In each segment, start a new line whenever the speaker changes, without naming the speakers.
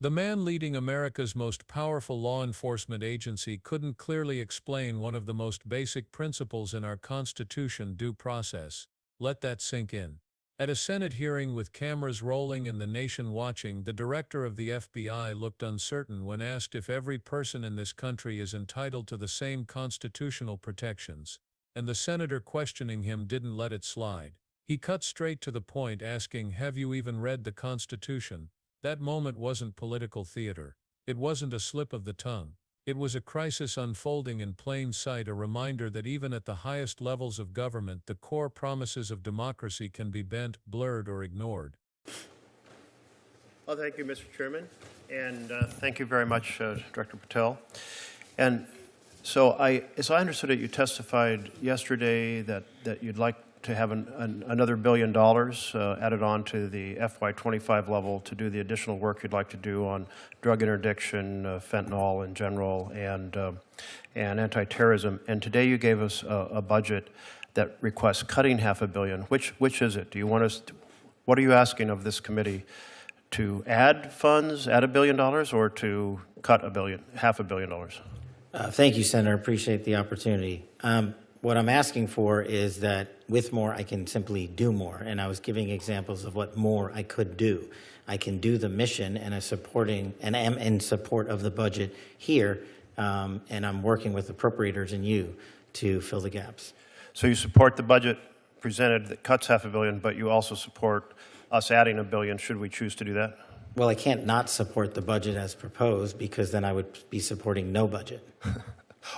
The man leading America's most powerful law enforcement agency couldn't clearly explain one of the most basic principles in our Constitution: due process. Let that sink in. At a Senate hearing with cameras rolling and the nation watching, the director of the FBI looked uncertain when asked if every person in this country is entitled to the same constitutional protections, and the senator questioning him didn't let it slide. He cut straight to the point, asking, "Have you even read the Constitution?" That moment wasn't political theater. It wasn't a slip of the tongue. It was a crisis unfolding in plain sight, a reminder that even at the highest levels of government, the core promises of democracy can be bent, blurred, or ignored.
Well, thank you, Mr. Chairman, and thank you very much, Director Patel. And so as I understood it, you testified yesterday that you'd like to have another $1 billion added on to the FY25 level to do the additional work you'd like to do on drug interdiction, fentanyl in general, and anti-terrorism. And today you gave us a budget that requests cutting $500 million. Which is it? Do you want us to, what are you asking of this committee? To add funds, add $1 billion, or to cut $500 million?
Thank you, Senator. Appreciate the opportunity. What I'm asking for is that with more, I can simply do more. And I was giving examples of what more I could do. I can do the mission, and am in support of the budget here, and I'm working with appropriators and you to fill the gaps.
So you support the budget presented that cuts $500 million, but you also support us adding $1 billion should we choose to do that?
Well, I can't not support the budget as proposed, because then I would be supporting no budget.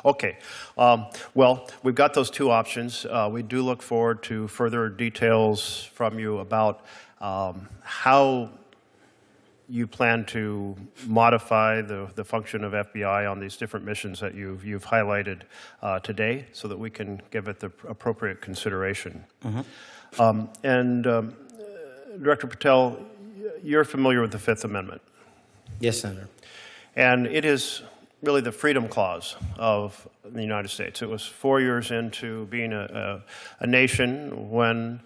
Okay. Well, we've got those two options. We do look forward to further details from you about how you plan to modify the function of FBI on these different missions that you've highlighted today, so that we can give it the appropriate consideration. Mm-hmm. Director Patel, you're familiar with the Fifth Amendment.
Yes, Senator.
And it is really the freedom clause of the United States. It was 4 years into being a nation when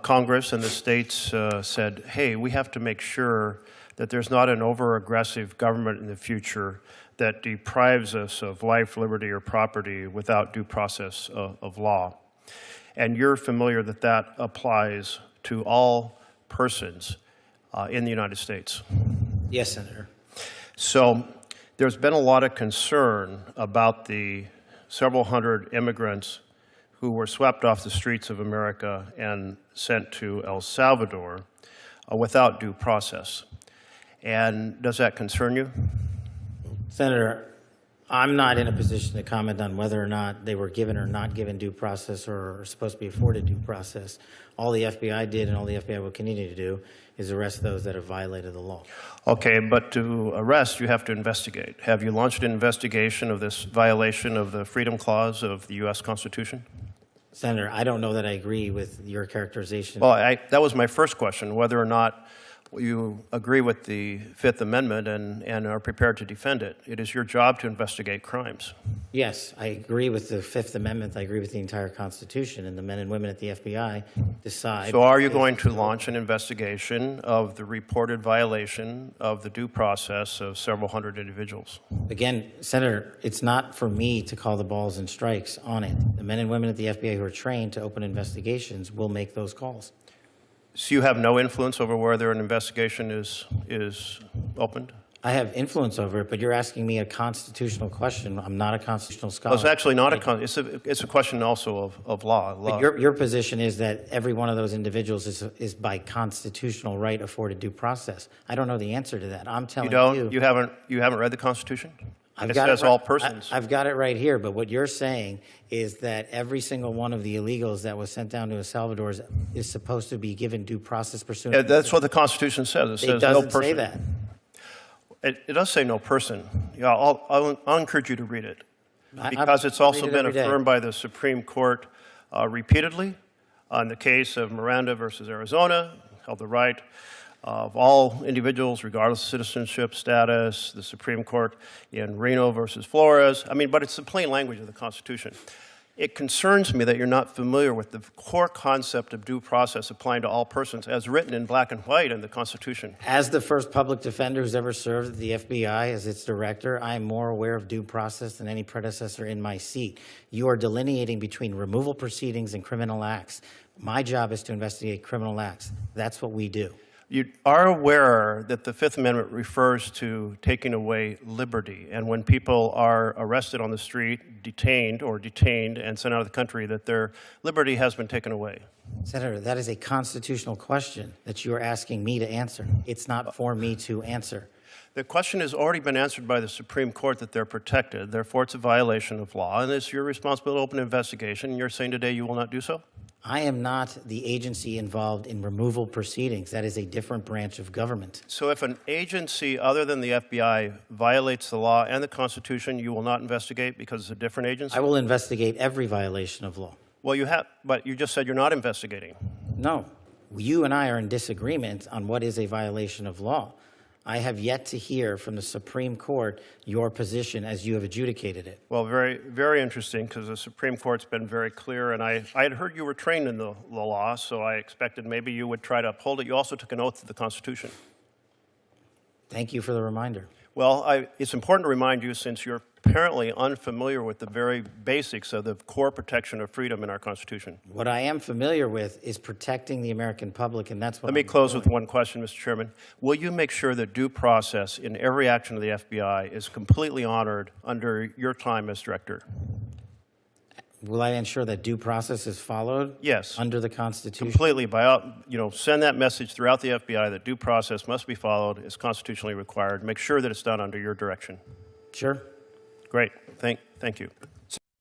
Congress and the states said, hey, we have to make sure that there's not an over-aggressive government in the future that deprives us of life, liberty, or property without due process of law. And you're familiar that that applies to all persons in the United States.
Yes, Senator.
So there's been a lot of concern about the several hundred immigrants who were swept off the streets of America and sent to El Salvador without due process. And does that concern you?
Senator, I'm not in a position to comment on whether or not they were given or not given due process or are supposed to be afforded due process. All the FBI did and all the FBI will continue to do is arrest those that have violated the law.
Okay, but to arrest, you have to investigate. Have you launched an investigation of this violation of the Freedom Clause of the U.S. Constitution?
Senator, I don't know that I agree with your characterization.
Well, that was my first question, whether or not you agree with the Fifth Amendment and are prepared to defend it. It is your job to investigate crimes.
Yes, I agree with the Fifth Amendment. I agree with the entire Constitution, and the men and women at the FBI decide.
So are you going to launch an investigation of the reported violation of the due process of several hundred individuals?
Again, Senator, it's not for me to call the balls and strikes on it. The men and women at the FBI who are trained to open investigations will make those calls.
So you have no influence over whether an investigation is opened?
I have influence over it, but you're asking me a constitutional question. I'm not a constitutional scholar.
Well, it's actually not it's a question also of law.
But your position is that every one of those individuals is by constitutional right afforded due process. I don't know the answer to that. I'm telling you.
You haven't read the Constitution?
It
says all persons.
I've got it right here, but what you're saying is that every single one of the illegals that was sent down to El Salvador is supposed to be given due process pursuant.
Yeah, that's what the Constitution says. It says no person.
It doesn't say that.
It does say no person. Yeah, I'll encourage you to read it, because it's also been affirmed by the Supreme Court repeatedly. On the case of Miranda versus Arizona, held the right of all individuals, regardless of citizenship status. The Supreme Court in Reno versus Flores. I mean, but it's the plain language of the Constitution. It concerns me that you're not familiar with the core concept of due process applying to all persons as written in black and white in the Constitution.
As the first public defender who's ever served at the FBI as its director, I am more aware of due process than any predecessor in my seat. You are delineating between removal proceedings and criminal acts. My job is to investigate criminal acts. That's what we do.
You are aware that the Fifth Amendment refers to taking away liberty, and when people are arrested on the street, detained and sent out of the country, that their liberty has been taken away.
Senator, that is a constitutional question that you are asking me to answer. It's not for me to answer.
The question has already been answered by the Supreme Court that they're protected, therefore it's a violation of law, and it's your responsibility to open an investigation, and you're saying today you will not do so?
I am not the agency involved in removal proceedings. That is a different branch of government.
So if an agency other than the FBI violates the law and the Constitution, you will not investigate because it's a different agency?
I will investigate every violation of law.
Well, you have, but you just said you're not investigating.
No. You and I are in disagreement on what is a violation of law. I have yet to hear from the Supreme Court your position as you have adjudicated it.
Well, very, very interesting, because the Supreme Court's been very clear, and I had heard you were trained in the law, so I expected maybe you would try to uphold it. You also took an oath to the Constitution.
Thank you for the reminder.
Well, it's important to remind you, since you're apparently unfamiliar with the very basics of the core protection of freedom in our Constitution.
What I am familiar with is protecting the American public, and that's what
Let me close with one question, Mr. Chairman. Will you make sure that due process in every action of the FBI is completely honored under your time as director?
Will I ensure that due process is followed?
Yes.
Under the Constitution?
Completely. Send that message throughout the FBI that due process must be followed, is constitutionally required. Make sure that it's done under your direction.
Sure.
Great. Thank you.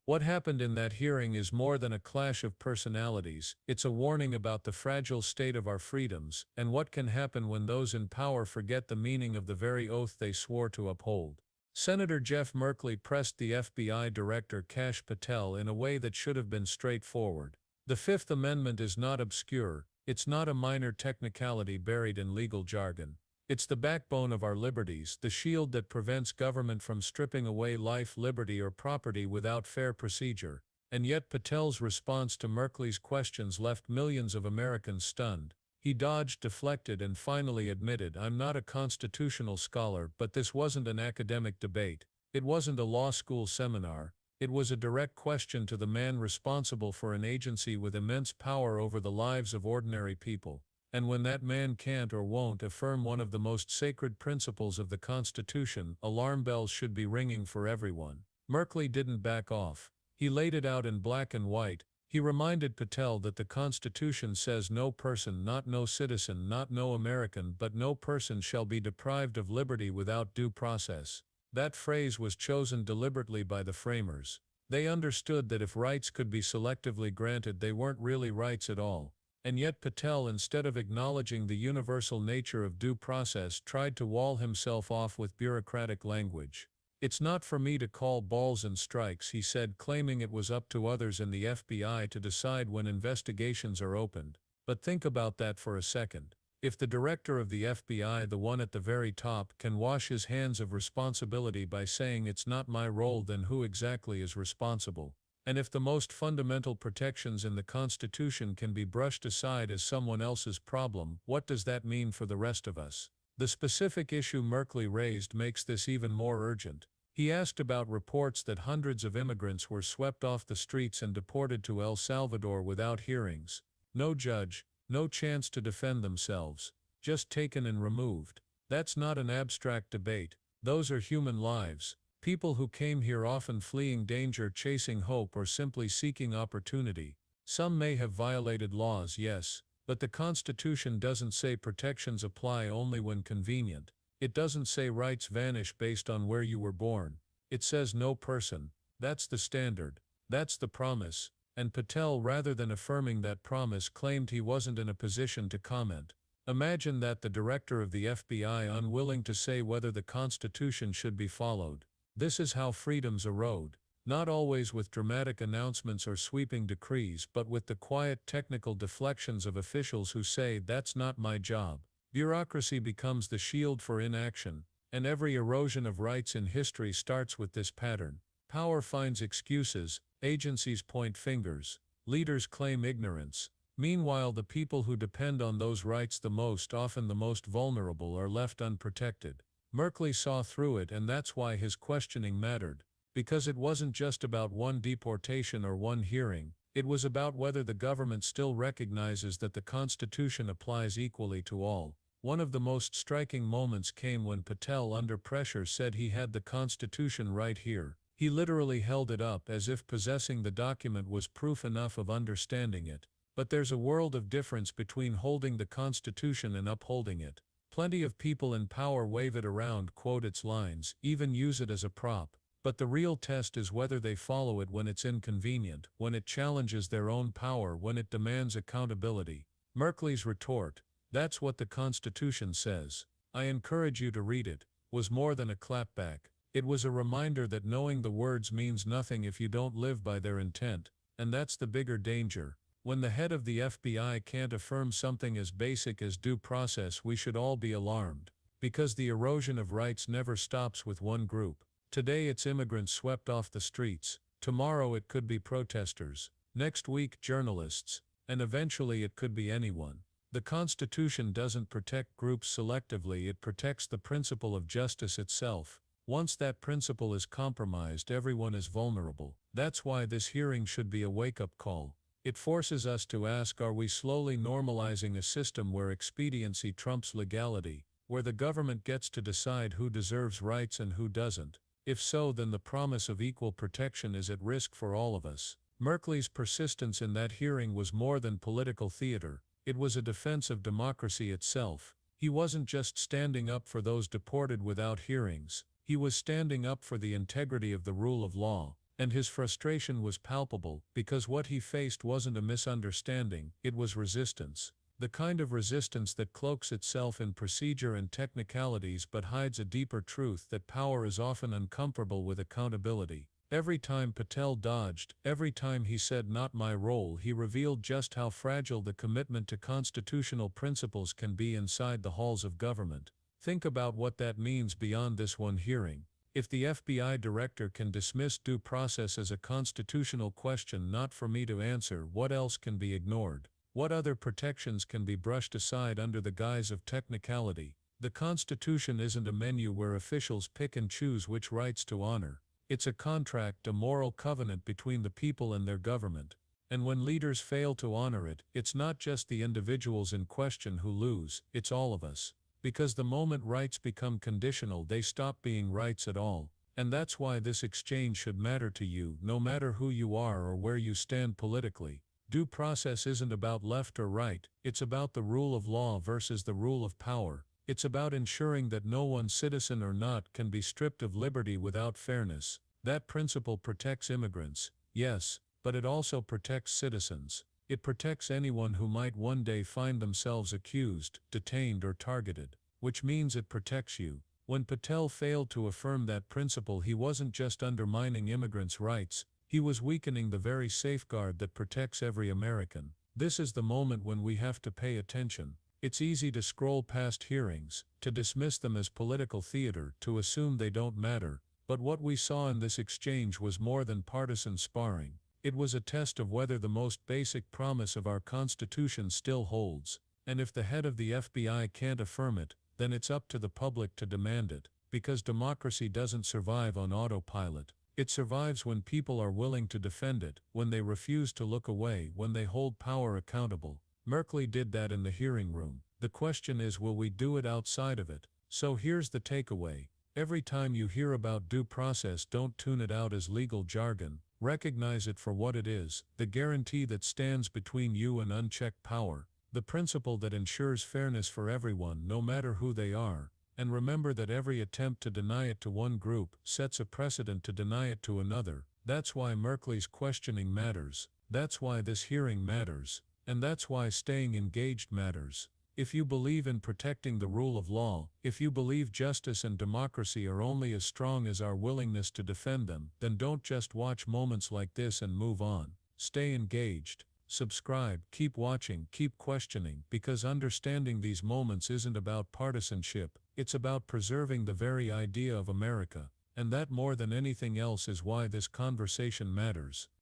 What happened in that hearing is more than a clash of personalities. It's a warning about the fragile state of our freedoms and what can happen when those in power forget the meaning of the very oath they swore to uphold. Senator Jeff Merkley pressed the FBI Director Kash Patel in a way that should have been straightforward. The Fifth Amendment is not obscure. It's not a minor technicality buried in legal jargon. It's the backbone of our liberties, the shield that prevents government from stripping away life, liberty, or property without fair procedure. And yet Patel's response to Merkley's questions left millions of Americans stunned. He dodged, deflected, and finally admitted, "I'm not a constitutional scholar, but this wasn't an academic debate. It wasn't a law school seminar. It was a direct question to the man responsible for an agency with immense power over the lives of ordinary people. And when that man can't or won't affirm one of the most sacred principles of the Constitution, alarm bells should be ringing for everyone." Merkley didn't back off. He laid it out in black and white. He reminded Patel that the Constitution says no person, not no citizen, not no American, but no person shall be deprived of liberty without due process. That phrase was chosen deliberately by the framers. They understood that if rights could be selectively granted, they weren't really rights at all. And yet Patel, instead of acknowledging the universal nature of due process, tried to wall himself off with bureaucratic language. "It's not for me to call balls and strikes," he said, claiming it was up to others in the FBI to decide when investigations are opened. But think about that for a second. If the director of the FBI, the one at the very top, can wash his hands of responsibility by saying it's not my role, then who exactly is responsible? And if the most fundamental protections in the Constitution can be brushed aside as someone else's problem, what does that mean for the rest of us? The specific issue Merkley raised makes this even more urgent. He asked about reports that hundreds of immigrants were swept off the streets and deported to El Salvador without hearings. No judge, no chance to defend themselves, just taken and removed. That's not an abstract debate. Those are human lives. People who came here often fleeing danger, chasing hope, or simply seeking opportunity. Some may have violated laws, yes, but the Constitution doesn't say protections apply only when convenient. It doesn't say rights vanish based on where you were born. It says no person. That's the standard. That's the promise. And Patel, rather than affirming that promise, claimed he wasn't in a position to comment. Imagine that, the director of the FBI unwilling to say whether the Constitution should be followed. This is how freedoms erode. Not always with dramatic announcements or sweeping decrees, but with the quiet technical deflections of officials who say, "That's not my job." Bureaucracy becomes the shield for inaction, and every erosion of rights in history starts with this pattern. Power finds excuses, Agencies point fingers. Leaders claim ignorance. Meanwhile, the people who depend on those rights the most, often the most vulnerable, are left unprotected. Merkley saw through it, and that's why his questioning mattered. Because it wasn't just about one deportation or one hearing, it was about whether the government still recognizes that the Constitution applies equally to all. One of the most striking moments came when Patel, under pressure, said he had the Constitution right here. He literally held it up as if possessing the document was proof enough of understanding it. But there's a world of difference between holding the Constitution and upholding it. Plenty of people in power wave it around, quote its lines, even use it as a prop. But the real test is whether they follow it when it's inconvenient, when it challenges their own power, when it demands accountability. Merkley's retort, "That's what the Constitution says. I encourage you to read it," was more than a clapback. It was a reminder that knowing the words means nothing if you don't live by their intent, and that's the bigger danger. When the head of the FBI can't affirm something as basic as due process, we should all be alarmed, because the erosion of rights never stops with one group. Today it's immigrants swept off the streets, tomorrow it could be protesters, next week journalists, and eventually it could be anyone. The Constitution doesn't protect groups selectively, it protects the principle of justice itself. Once that principle is compromised, everyone is vulnerable. That's why this hearing should be a wake-up call. It forces us to ask, are we slowly normalizing a system where expediency trumps legality, where the government gets to decide who deserves rights and who doesn't? If so, then the promise of equal protection is at risk for all of us. Merkley's persistence in that hearing was more than political theater. It was a defense of democracy itself. He wasn't just standing up for those deported without hearings. He was standing up for the integrity of the rule of law. And his frustration was palpable, because what he faced wasn't a misunderstanding, it was resistance. The kind of resistance that cloaks itself in procedure and technicalities but hides a deeper truth, that power is often uncomfortable with accountability. Every time Patel dodged, every time he said "not my role," he revealed just how fragile the commitment to constitutional principles can be inside the halls of government. Think about what that means beyond this one hearing. If the FBI director can dismiss due process as a constitutional question not for me to answer, what else can be ignored? What other protections can be brushed aside under the guise of technicality? The Constitution isn't a menu where officials pick and choose which rights to honor. It's a contract, a moral covenant between the people and their government. And when leaders fail to honor it, it's not just the individuals in question who lose, it's all of us. Because the moment rights become conditional, they stop being rights at all. And that's why this exchange should matter to you, no matter who you are or where you stand politically. Due process isn't about left or right, it's about the rule of law versus the rule of power. It's about ensuring that no one, citizen or not, can be stripped of liberty without fairness. That principle protects immigrants, yes, but it also protects citizens. It protects anyone who might one day find themselves accused, detained, or targeted. Which means it protects you. When Patel failed to affirm that principle, he wasn't just undermining immigrants' rights, he was weakening the very safeguard that protects every American. This is the moment when we have to pay attention. It's easy to scroll past hearings, to dismiss them as political theater, to assume they don't matter. But what we saw in this exchange was more than partisan sparring. It was a test of whether the most basic promise of our Constitution still holds. And if the head of the FBI can't affirm it, then it's up to the public to demand it. Because democracy doesn't survive on autopilot. It survives when people are willing to defend it, when they refuse to look away, when they hold power accountable. Merkley did that in the hearing room. The question is, will we do it outside of it? So here's the takeaway. Every time you hear about due process, don't tune it out as legal jargon. Recognize it for what it is, the guarantee that stands between you and unchecked power, the principle that ensures fairness for everyone, no matter who they are. And remember that every attempt to deny it to one group sets a precedent to deny it to another. That's why Merkley's questioning matters. That's why this hearing matters. And that's why staying engaged matters. If you believe in protecting the rule of law, if you believe justice and democracy are only as strong as our willingness to defend them, then don't just watch moments like this and move on. Stay engaged. Subscribe, keep watching, keep questioning, because understanding these moments isn't about partisanship, it's about preserving the very idea of America. And that, more than anything else, is why this conversation matters.